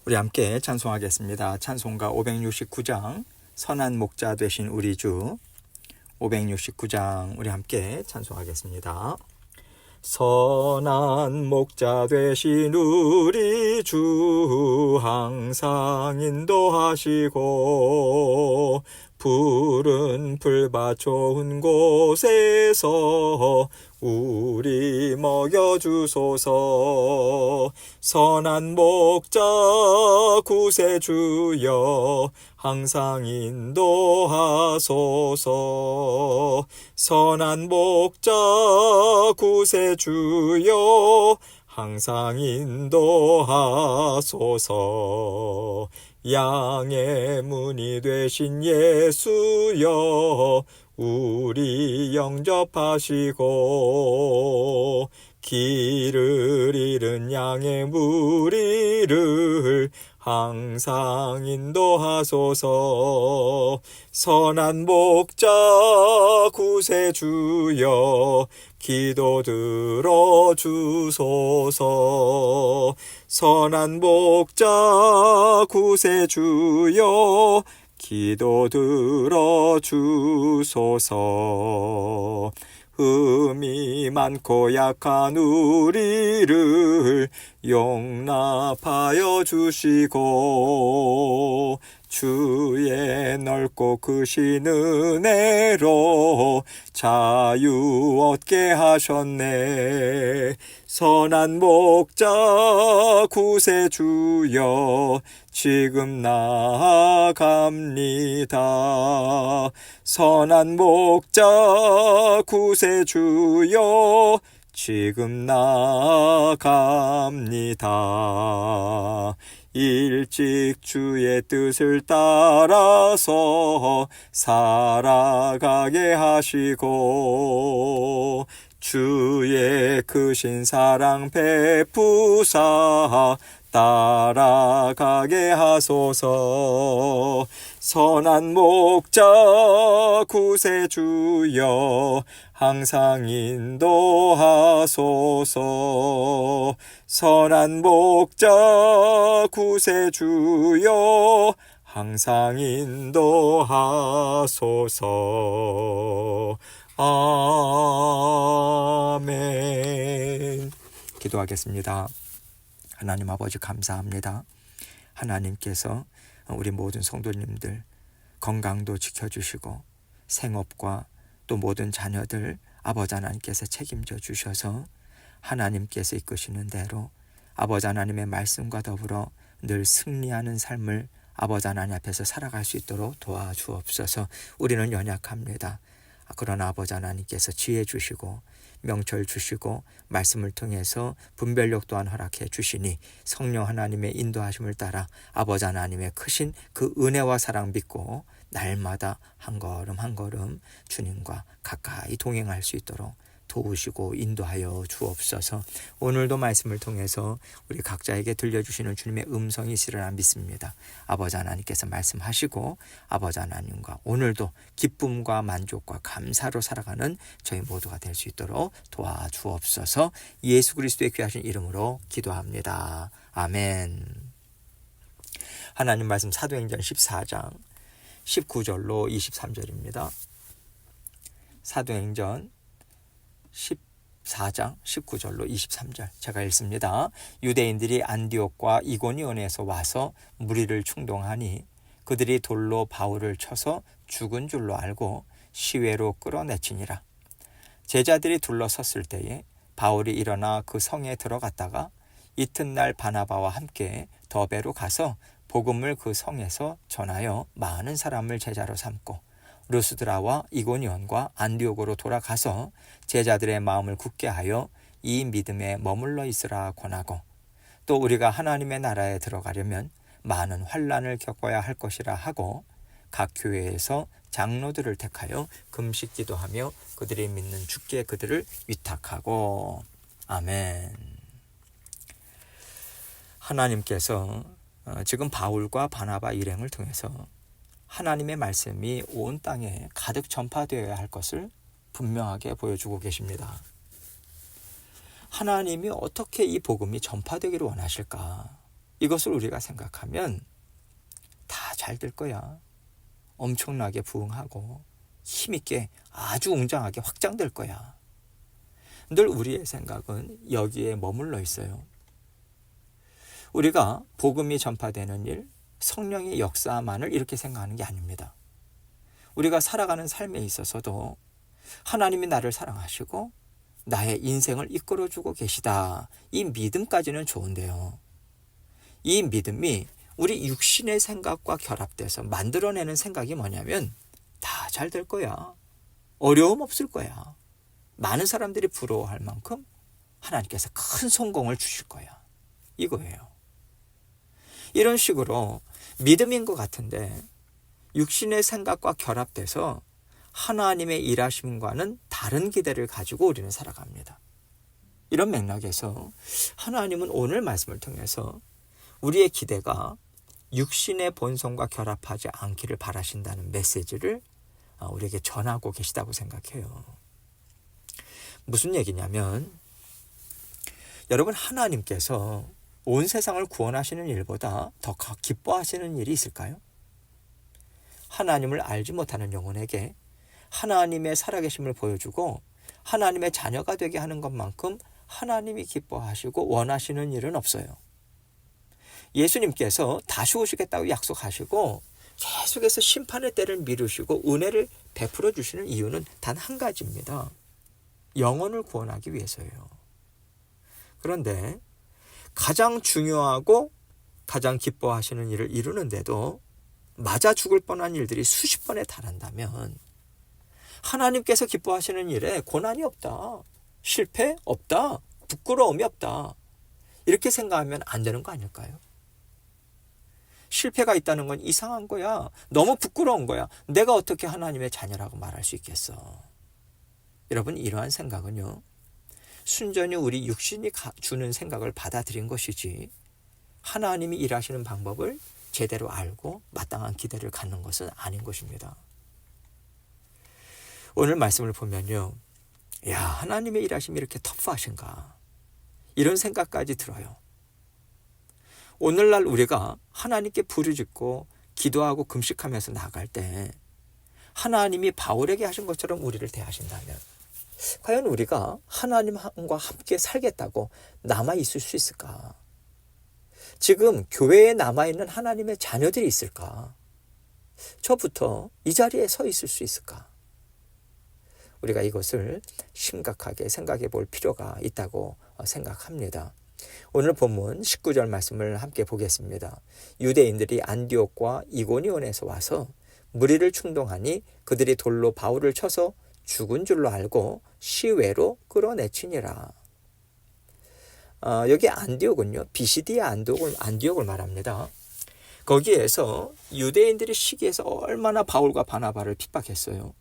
우리 함께 찬송하겠습니다. 찬송가 569장 선한 목자 되신 우리 주 569장 우리 함께 찬송하겠습니다. 선한 목자 되신 우리 주 항상 인도하시고 푸른 풀밭 좋은 곳에서 우리 먹여주소서. 선한 목자 구세주여 항상 인도하소서. 선한 목자 구세주여 항상 인도하소서. 양의 문이 되신 예수여 우리 영접하시고 길을 잃은 양의 무리를 항상 인도하소서. 선한 목자 구세주여 기도 들어주소서. 선한 목자 구세주여 기도 들어주소서. 흠이 많고 약한 우리를 용납하여 주시고 주의 넓고 크신 은혜로 자유 얻게 하셨네. 선한 목자 구세주여 지금 나아갑니다. 선한 목자 구세주여 지금 나아갑니다. 일찍 주의 뜻을 따라서 살아가게 하시고 주의 크신 사랑 베푸사 따라가게 하소서. 선한 목자 구세주여 항상 인도하소서. 선한 목자 구세주여 항상 인도하소서. 아멘. 기도하겠습니다. 하나님 아버지 감사합니다. 하나님께서 우리 모든 성도님들 건강도 지켜주시고 생업과 또 모든 자녀들 아버지 하나님께서 책임져 주셔서 하나님께서 이끄시는 대로 아버지 하나님의 말씀과 더불어 늘 승리하는 삶을 아버지 하나님 앞에서 살아갈 수 있도록 도와주옵소서. 우리는 연약합니다. 그러나 아버지 하나님께서 지혜 주시고 명철 주시고 말씀을 통해서 분별력 또한 허락해 주시니 성령 하나님의 인도하심을 따라 아버지 하나님의 크신 그 은혜와 사랑 믿고 날마다 한 걸음 한 걸음 주님과 가까이 동행할 수 있도록 도우시고 인도하여 주옵소서. 오늘도 말씀을 통해서 우리 각자에게 들려주시는 주님의 음성이 있으리라 믿습니다. 아버지 하나님께서 말씀하시고 아버지 하나님과 오늘도 기쁨과 만족과 감사로 살아가는 저희 모두가 될 수 있도록 도와주옵소서. 예수 그리스도의 귀하신 이름으로 기도합니다. 아멘. 하나님 말씀 사도행전 14장 19절로 23절입니다. 사도행전 14장 19절로 23절 제가 읽습니다. 유대인들이 안디옥과 이고니온에서 와서 무리를 충동하니 그들이 돌로 바울을 쳐서 죽은 줄로 알고 시외로 끌어내치니라. 제자들이 둘러섰을 때에 바울이 일어나 그 성에 들어갔다가 이튿날 바나바와 함께 더베로 가서 복음을 그 성에서 전하여 많은 사람을 제자로 삼고 루스드라와 이고니온과 안디옥으로 돌아가서 제자들의 마음을 굳게 하여 이 믿음에 머물러 있으라 권하고 또 우리가 하나님의 나라에 들어가려면 많은 환난을 겪어야 할 것이라 하고 각 교회에서 장로들을 택하여 금식 기도하며 그들이 믿는 주께 그들을 위탁하고. 아멘. 하나님께서 지금 바울과 바나바 일행을 통해서 하나님의 말씀이 온 땅에 가득 전파되어야 할 것을 분명하게 보여주고 계십니다. 하나님이 어떻게 이 복음이 전파되기를 원하실까? 이것을 우리가 생각하면 다 잘 될 거야. 엄청나게 부흥하고 힘있게 아주 웅장하게 확장될 거야. 늘 우리의 생각은 여기에 머물러 있어요. 우리가 복음이 전파되는 일, 성령의 역사만을 이렇게 생각하는 게 아닙니다. 우리가 살아가는 삶에 있어서도 하나님이 나를 사랑하시고 나의 인생을 이끌어주고 계시다. 이 믿음까지는 좋은데요. 이 믿음이 우리 육신의 생각과 결합돼서 만들어내는 생각이 뭐냐면 다 잘 될 거야. 어려움 없을 거야. 많은 사람들이 부러워할 만큼 하나님께서 큰 성공을 주실 거야. 이거예요. 이런 식으로 믿음인 것 같은데 육신의 생각과 결합돼서 하나님의 일하심과는 다른 기대를 가지고 우리는 살아갑니다. 이런 맥락에서 하나님은 오늘 말씀을 통해서 우리의 기대가 육신의 본성과 결합하지 않기를 바라신다는 메시지를 우리에게 전하고 계시다고 생각해요. 무슨 얘기냐면 여러분, 하나님께서 온 세상을 구원하시는 일보다 더 기뻐하시는 일이 있을까요? 하나님을 알지 못하는 영혼에게 하나님의 살아계심을 보여주고 하나님의 자녀가 되게 하는 것만큼 하나님이 기뻐하시고 원하시는 일은 없어요. 예수님께서 다시 오시겠다고 약속하시고 계속해서 심판의 때를 미루시고 은혜를 베풀어 주시는 이유는 단 한 가지입니다. 영혼을 구원하기 위해서예요. 그런데 가장 중요하고 가장 기뻐하시는 일을 이루는데도 맞아 죽을 뻔한 일들이 수십 번에 달한다면 하나님께서 기뻐하시는 일에 고난이 없다, 실패 없다, 부끄러움이 없다, 이렇게 생각하면 안 되는 거 아닐까요? 실패가 있다는 건 이상한 거야. 너무 부끄러운 거야. 내가 어떻게 하나님의 자녀라고 말할 수 있겠어. 여러분, 이러한 생각은요, 순전히 우리 육신이 주는 생각을 받아들인 것이지 하나님이 일하시는 방법을 제대로 알고 마땅한 기대를 갖는 것은 아닌 것입니다. 오늘 말씀을 보면요, 야, 하나님의 일하심이 이렇게 터프하신가, 이런 생각까지 들어요. 오늘날 우리가 하나님께 부르짖고 기도하고 금식하면서 나아갈 때 하나님이 바울에게 하신 것처럼 우리를 대하신다면 과연 우리가 하나님과 함께 살겠다고 남아있을 수 있을까? 지금 교회에 남아있는 하나님의 자녀들이 있을까? 저부터 이 자리에 서 있을 수 있을까? 우리가 이것을 심각하게 생각해 볼 필요가 있다고 생각합니다. 오늘 본문 19절 말씀을 함께 보겠습니다. 유대인들이 안디옥과 이고니온에서 와서 무리를 충동하니 그들이 돌로 바울을 쳐서 죽은 줄로 알고 시외로 끌어내치니라. 여기 안디옥은요, 비시디아 안디옥을 말합니다. 거기에서 유대인들이 시기해서 얼마나 바울과 바나바를 핍박했어요.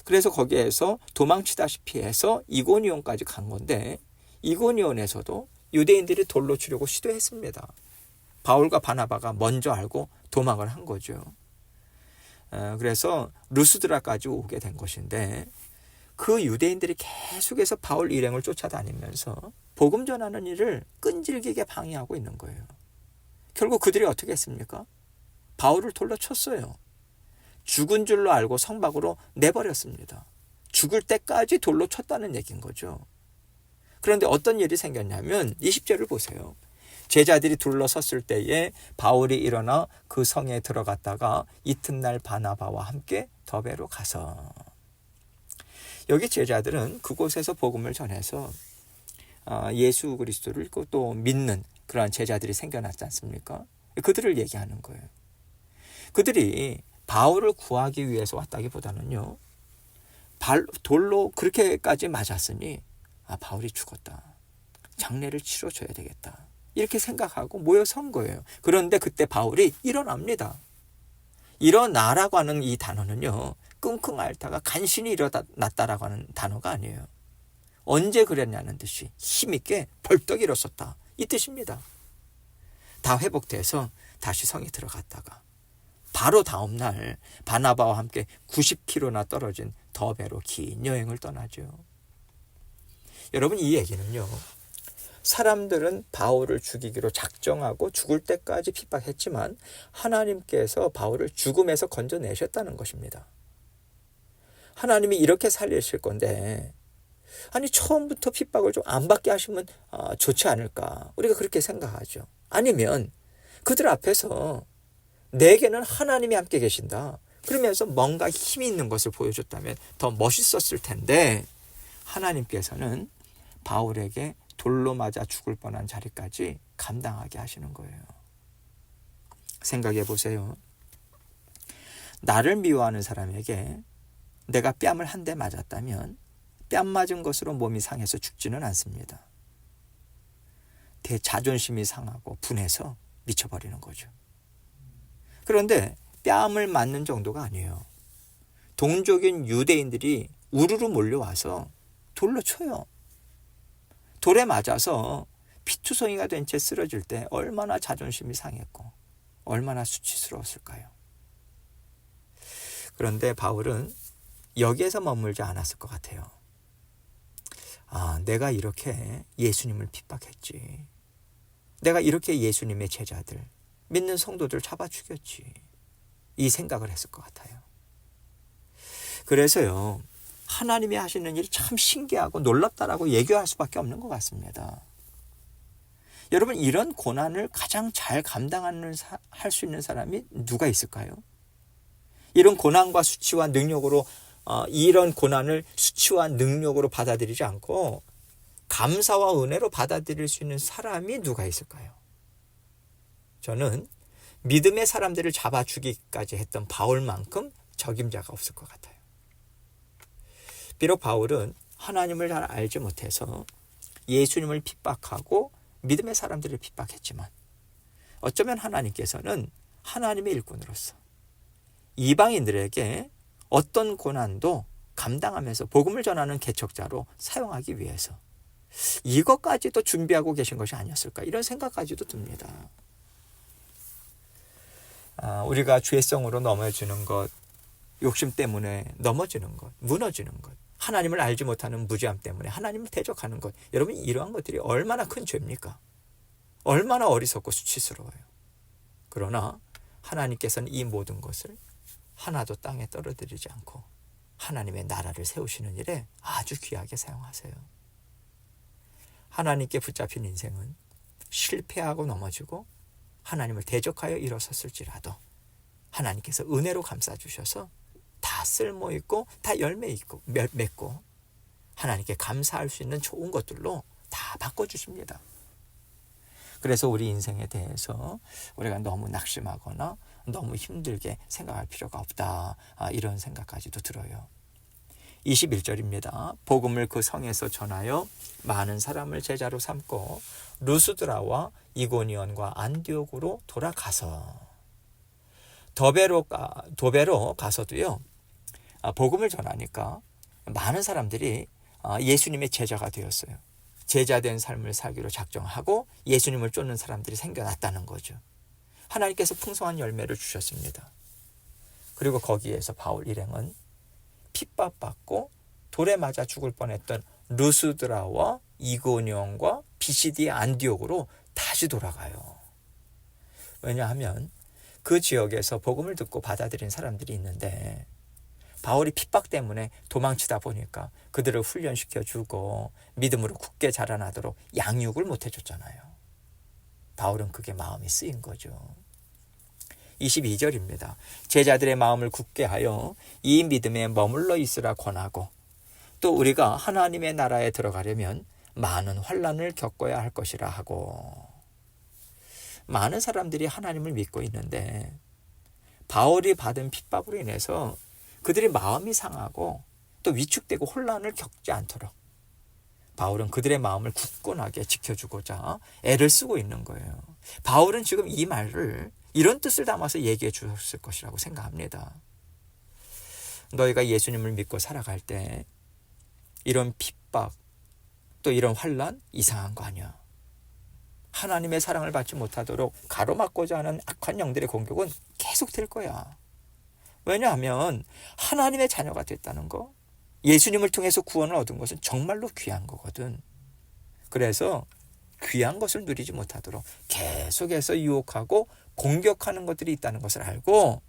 그래서 거기에서 도망치다시피 해서 이고니온까지 간 건데 이고니온에서도 유대인들이 돌로 치려고 시도했습니다. 바울과 바나바가 먼저 알고 도망을 한 거죠. 그래서 루스드라까지 오게 된 것인데 그 유대인들이 계속해서 바울 일행을 쫓아다니면서 복음 전하는 일을 끈질기게 방해하고 있는 거예요. 결국 그들이 어떻게 했습니까? 바울을 돌로 쳤어요. 죽은 줄로 알고 성 밖으로 내버렸습니다. 죽을 때까지 돌로 쳤다는 얘기인 거죠. 그런데 어떤 일이 생겼냐면 20절을 보세요. 제자들이 둘러섰을 때에 바울이 일어나 그 성에 들어갔다가 이튿날 바나바와 함께 더베로 가서, 여기 제자들은 그곳에서 복음을 전해서 예수 그리스도를 또 믿는 그러한 제자들이 생겨났지 않습니까? 그들을 얘기하는 거예요. 그들이 바울을 구하기 위해서 왔다기보다는요, 돌로 그렇게까지 맞았으니 바울이 죽었다, 장례를 치러줘야 되겠다, 이렇게 생각하고 모여선 거예요. 그런데 그때 바울이 일어납니다. 일어나라고 하는 이 단어는요, 끙끙 앓다가 간신히 일어났다라고 하는 단어가 아니에요. 언제 그랬냐는 듯이 힘있게 벌떡 일어섰다, 이 뜻입니다. 다 회복돼서 다시 성에 들어갔다가 바로 다음날 바나바와 함께 90km나 떨어진 더베로 긴 여행을 떠나죠. 여러분, 이 얘기는요, 사람들은 바울을 죽이기로 작정하고 죽을 때까지 핍박했지만 하나님께서 바울을 죽음에서 건져내셨다는 것입니다. 하나님이 이렇게 살리실 건데 아니 처음부터 핍박을 좀 안 받게 하시면 좋지 않을까, 우리가 그렇게 생각하죠. 아니면 그들 앞에서 내게는 하나님이 함께 계신다 그러면서 뭔가 힘이 있는 것을 보여줬다면 더 멋있었을 텐데 하나님께서는 바울에게 돌로 맞아 죽을 뻔한 자리까지 감당하게 하시는 거예요. 생각해 보세요. 나를 미워하는 사람에게 내가 뺨을 한 대 맞았다면 뺨 맞은 것으로 몸이 상해서 죽지는 않습니다. 자존심이 상하고 분해서 미쳐버리는 거죠. 그런데 뺨을 맞는 정도가 아니에요. 동족인 유대인들이 우르르 몰려와서 돌로 쳐요. 돌에 맞아서 피투성이가 된 채 쓰러질 때 얼마나 자존심이 상했고 얼마나 수치스러웠을까요? 그런데 바울은 여기에서 머물지 않았을 것 같아요. 내가 이렇게 예수님을 핍박했지. 내가 이렇게 예수님의 제자들, 믿는 성도들 잡아 죽였지. 이 생각을 했을 것 같아요. 그래서요, 하나님이 하시는 일이 참 신기하고 놀랍다라고 얘기할 수밖에 없는 것 같습니다. 여러분, 이런 고난을 가장 잘 할 수 있는 사람이 누가 있을까요? 이런 고난과 수치와 능력으로 이런 고난을 수치와 능력으로 받아들이지 않고 감사와 은혜로 받아들일 수 있는 사람이 누가 있을까요? 저는 믿음의 사람들을 잡아 죽이기까지 했던 바울만큼 적임자가 없을 것 같아요. 비록 바울은 하나님을 잘 알지 못해서 예수님을 핍박하고 믿음의 사람들을 핍박했지만 어쩌면 하나님께서는 하나님의 일꾼으로서 이방인들에게 어떤 고난도 감당하면서 복음을 전하는 개척자로 사용하기 위해서 이것까지도 준비하고 계신 것이 아니었을까, 이런 생각까지도 듭니다. 우리가 죄성으로 넘어지는 것, 욕심 때문에 넘어지는 것, 무너지는 것, 하나님을 알지 못하는 무지함 때문에 하나님을 대적하는 것, 여러분 이러한 것들이 얼마나 큰 죄입니까? 얼마나 어리석고 수치스러워요. 그러나 하나님께서는 이 모든 것을 하나도 땅에 떨어뜨리지 않고 하나님의 나라를 세우시는 일에 아주 귀하게 사용하세요. 하나님께 붙잡힌 인생은 실패하고 넘어지고 하나님을 대적하여 일어섰을지라도 하나님께서 은혜로 감싸주셔서 다 쓸모있고 다 열매있고 맺고 하나님께 감사할 수 있는 좋은 것들로 다 바꿔주십니다. 그래서 우리 인생에 대해서 우리가 너무 낙심하거나 너무 힘들게 생각할 필요가 없다, 이런 생각까지도 들어요. 21절입니다. 복음을 그 성에서 전하여 많은 사람을 제자로 삼고 루스드라와 이고니온과 안디옥으로 돌아가서 도베로 가서도요, 복음을 전하니까 많은 사람들이 예수님의 제자가 되었어요. 제자된 삶을 살기로 작정하고 예수님을 쫓는 사람들이 생겨났다는 거죠. 하나님께서 풍성한 열매를 주셨습니다. 그리고 거기에서 바울 일행은 핍박받고 돌에 맞아 죽을 뻔했던 루스드라와 이고니온과 비시디의 안디옥으로 다시 돌아가요. 왜냐하면 그 지역에서 복음을 듣고 받아들인 사람들이 있는데 바울이 핍박 때문에 도망치다 보니까 그들을 훈련시켜주고 믿음으로 굳게 자라나도록 양육을 못해줬잖아요. 바울은 그게 마음이 쓰인 거죠. 22절입니다. 제자들의 마음을 굳게 하여 이 믿음에 머물러 있으라 권하고, 또 우리가 하나님의 나라에 들어가려면 많은 환난을 겪어야 할 것이라 하고. 많은 사람들이 하나님을 믿고 있는데 바울이 받은 핍박으로 인해서 그들의 마음이 상하고 또 위축되고 혼란을 겪지 않도록 바울은 그들의 마음을 굳건하게 지켜주고자 애를 쓰고 있는 거예요. 바울은 지금 이 말을 이런 뜻을 담아서 얘기해 주셨을 것이라고 생각합니다. 너희가 예수님을 믿고 살아갈 때 이런 핍박 또 이런 환난 이상한 거 아니야. 하나님의 사랑을 받지 못하도록 가로막고자 하는 악한 영들의 공격은 계속 될 거야. 왜냐하면 하나님의 자녀가 됐다는 거, 예수님을 통해서 구원을 얻은 것은 정말로 귀한 거거든. 그래서 귀한 것을 누리지 못하도록 계속해서 유혹하고 공격하는 것들이 있다는 것을 알고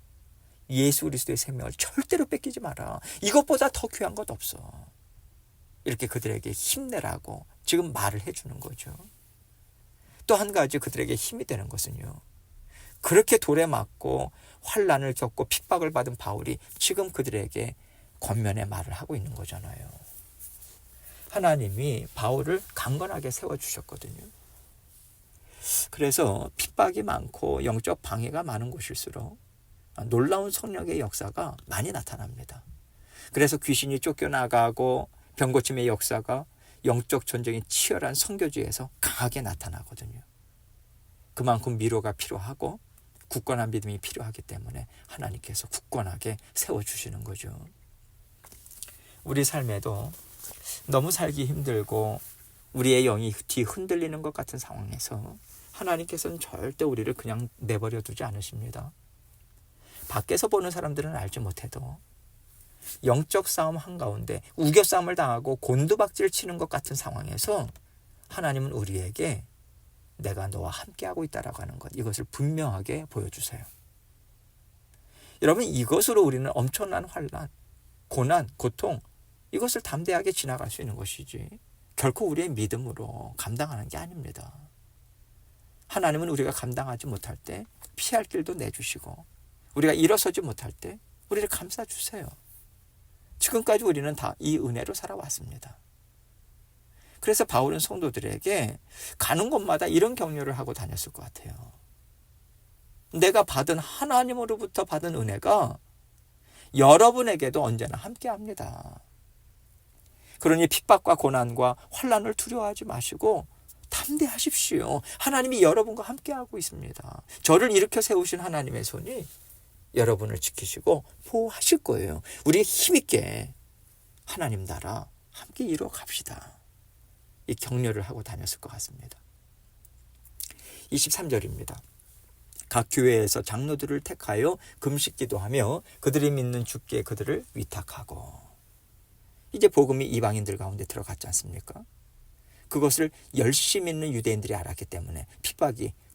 예수 그리스도의 생명을 절대로 뺏기지 마라. 이것보다 더 귀한 것 없어. 이렇게 그들에게 힘내라고 지금 말을 해주는 거죠. 또 한 가지 그들에게 힘이 되는 것은요, 그렇게 돌에 맞고 환난을 겪고 핍박을 받은 바울이 지금 그들에게 권면의 말을 하고 있는 거잖아요. 하나님이 바울을 강건하게 세워주셨거든요. 그래서 핍박이 많고 영적 방해가 많은 곳일수록 놀라운 성령의 역사가 많이 나타납니다. 그래서 귀신이 쫓겨나가고 병고침의 역사가 영적 전쟁이 치열한 선교지에서 강하게 나타나거든요. 그만큼 위로가 필요하고 굳건한 믿음이 필요하기 때문에 하나님께서 굳건하게 세워주시는 거죠. 우리 삶에도 너무 살기 힘들고 우리의 영이 뒤흔들리는 것 같은 상황에서 하나님께서는 절대 우리를 그냥 내버려 두지 않으십니다. 밖에서 보는 사람들은 알지 못해도 영적 싸움 한가운데 우겨싸움을 당하고 곤두박질 치는 것 같은 상황에서 하나님은 우리에게 내가 너와 함께하고 있다라고 하는 것, 이것을 분명하게 보여주세요. 여러분, 이것으로 우리는 엄청난 환난, 고난, 고통, 이것을 담대하게 지나갈 수 있는 것이지 결코 우리의 믿음으로 감당하는 게 아닙니다. 하나님은 우리가 감당하지 못할 때 피할 길도 내주시고 우리가 일어서지 못할 때 우리를 감싸주세요. 지금까지 우리는 다 이 은혜로 살아왔습니다. 그래서 바울은 성도들에게 가는 곳마다 이런 격려를 하고 다녔을 것 같아요. 내가 받은 하나님으로부터 받은 은혜가 여러분에게도 언제나 함께합니다. 그러니 핍박과 고난과 환난을 두려워하지 마시고 담대하십시오. 하나님이 여러분과 함께하고 있습니다. 저를 일으켜 세우신 하나님의 손이 여러분을 지키시고 보호하실 거예요. 우리 힘있게 하나님 나라 함께 이루어 갑시다. 이 격려를 하고 다녔을 것 같습니다. 23절입니다. 각 교회에서 장로들을 택하여 금식 기도하며 그들이 믿는 주께 그들을 위탁하고. 이제 복음이 이방인들 가운데 들어갔지 않습니까? 그것을 열심히 믿는 유대인들이 알았기 때문에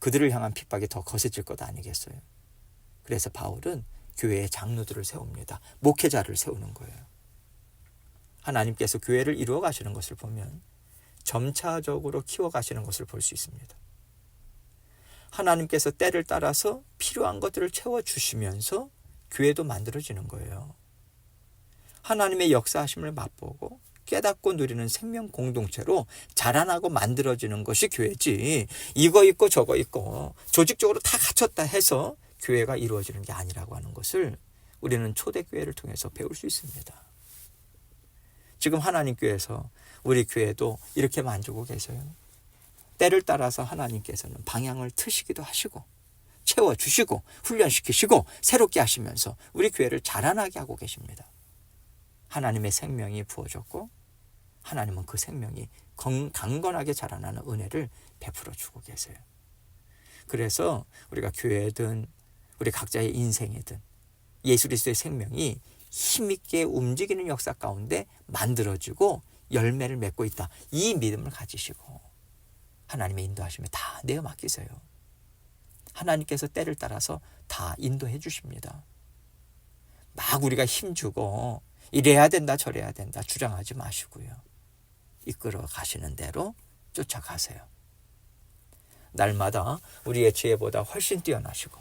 그들을 향한 핍박이 더 거세질 것 아니겠어요? 그래서 바울은 교회의 장로들을 세웁니다. 목회자를 세우는 거예요. 하나님께서 교회를 이루어 가시는 것을 보면 점차적으로 키워 가시는 것을 볼 수 있습니다. 하나님께서 때를 따라서 필요한 것들을 채워주시면서 교회도 만들어지는 거예요. 하나님의 역사하심을 맛보고 깨닫고 누리는 생명 공동체로 자라나고 만들어지는 것이 교회지, 이거 있고 저거 있고 조직적으로 다 갖췄다 해서 교회가 이루어지는 게 아니라고 하는 것을 우리는 초대교회를 통해서 배울 수 있습니다. 지금 하나님교회에서 우리 교회도 이렇게 만들고 계세요. 때를 따라서 하나님께서는 방향을 트시기도 하시고 채워주시고 훈련시키시고 새롭게 하시면서 우리 교회를 자라나게 하고 계십니다. 하나님의 생명이 부어졌고 하나님은 그 생명이 강건하게 자라나는 은혜를 베풀어 주고 계세요. 그래서 우리가 교회든 우리 각자의 인생이든 예수 그리스도의 생명이 힘있게 움직이는 역사 가운데 만들어지고 열매를 맺고 있다. 이 믿음을 가지시고 하나님의 인도하심에 다 내어 맡기세요. 하나님께서 때를 따라서 다 인도해 주십니다. 막 우리가 힘주고 이래야 된다 저래야 된다 주장하지 마시고요. 이끌어 가시는 대로 쫓아가세요. 날마다 우리의 지혜보다 훨씬 뛰어나시고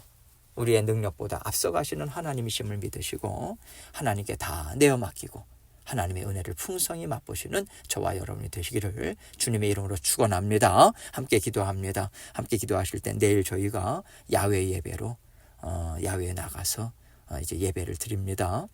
우리의 능력보다 앞서가시는 하나님이심을 믿으시고 하나님께 다 내어 맡기고 하나님의 은혜를 풍성히 맛보시는 저와 여러분이 되시기를 주님의 이름으로 축원합니다. 함께 기도합니다. 함께 기도하실 때 내일 저희가 야외 예배로 야외에 나가서 이제 예배를 드립니다.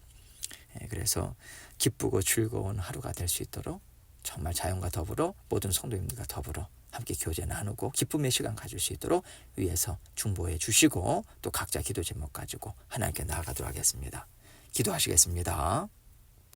그래서 기쁘고 즐거운 하루가 될 수 있도록 정말 자연과 더불어 모든 성도님들과 더불어 함께 교제 나누고 기쁨의 시간 가질 수 있도록 위에서 중보해 주시고 또 각자 기도 제목 가지고 하나님께 나아가도록 하겠습니다. 기도하시겠습니다.